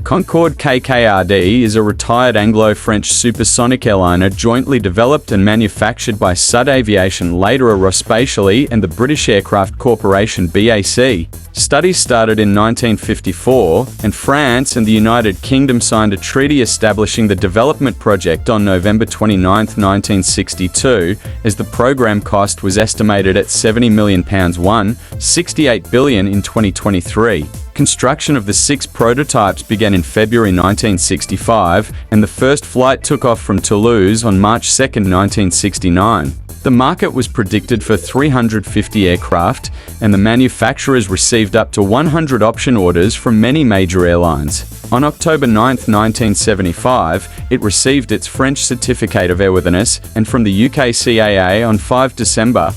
Concorde KKRD is a retired Anglo-French supersonic airliner jointly developed and manufactured by Sud Aviation, later Aerospatiale, and the British Aircraft Corporation (BAC). Studies started in 1954, and France and the United Kingdom signed a treaty establishing the development project on November 29, 1962, as the program cost was estimated at £70 million, $68 billion in 2023. Construction of the 6 prototypes began in February 1965, and the first flight took off from Toulouse on March 2, 1969. The market was predicted for 350 aircraft, and the manufacturers received up to 100 option orders from many major airlines. On October 9, 1975, it received its French Certificate of Airworthiness, and from the UK CAA on 5 December,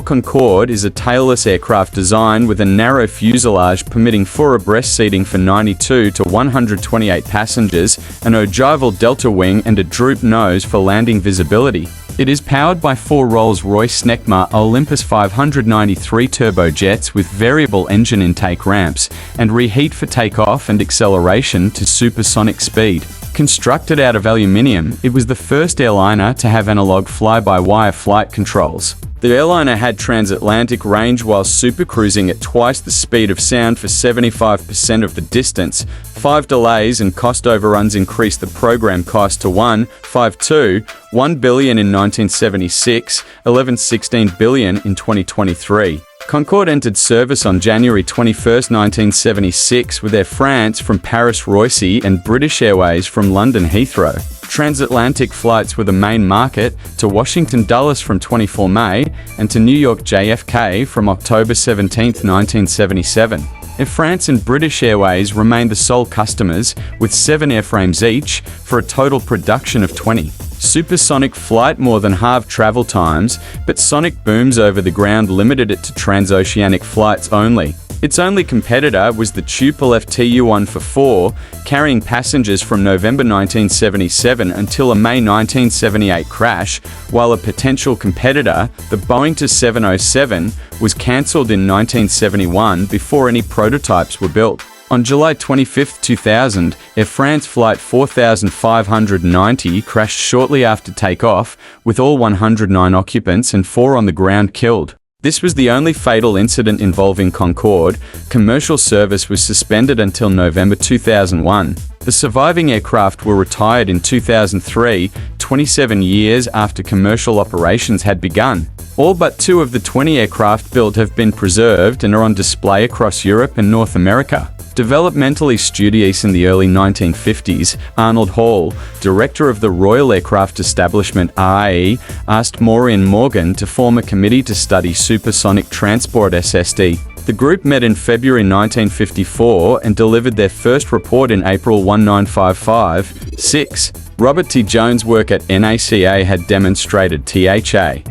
Concorde is a tailless aircraft design with a narrow fuselage permitting 4 abreast seating for 92 to 128 passengers, an ogival delta wing and a droop nose for landing visibility. It is powered by 4 Rolls-Royce Snecma Olympus 593 turbojets with variable engine intake ramps, and reheat for takeoff and acceleration to supersonic speed. Constructed out of aluminium, it was the first airliner to have analog fly-by-wire flight controls. The airliner had transatlantic range while supercruising at twice the speed of sound for 75% of the distance. 5 delays and cost overruns increased the program cost to $1.52 billion in 1976, $11.16 billion in 2023. Concorde entered service on January 21, 1976 with Air France from Paris-Roissy and British Airways from London Heathrow. Transatlantic flights were the main market, to Washington Dulles from 24 May and to New York JFK from October 17, 1977. Air France and British Airways remained the sole customers, with 7 airframes each, for a total production of 20. Supersonic flight more than halved travel times, but sonic booms over the ground limited it to transoceanic flights only. Its only competitor was the Tupolev Tu-144, carrying passengers from November 1977 until a May 1978 crash, while a potential competitor, the Boeing Tu-707, was cancelled in 1971 before any prototypes were built. On July 25, 2000, Air France Flight 4590 crashed shortly after takeoff, with all 109 occupants and 4 on the ground killed. This was the only fatal incident involving Concorde. Commercial service was suspended until November 2001. The surviving aircraft were retired in 2003, 27 years after commercial operations had begun. All but 2 of the 20 aircraft built have been preserved and are on display across Europe and North America. Developmentally studious in the early 1950s, Arnold Hall, director of the Royal Aircraft Establishment RAE, asked Maureen Morgan to form a committee to study supersonic transport SSD. The group met in February 1954 and delivered their first report in April 1955. 6. Robert T. Jones' work at NACA had demonstrated THA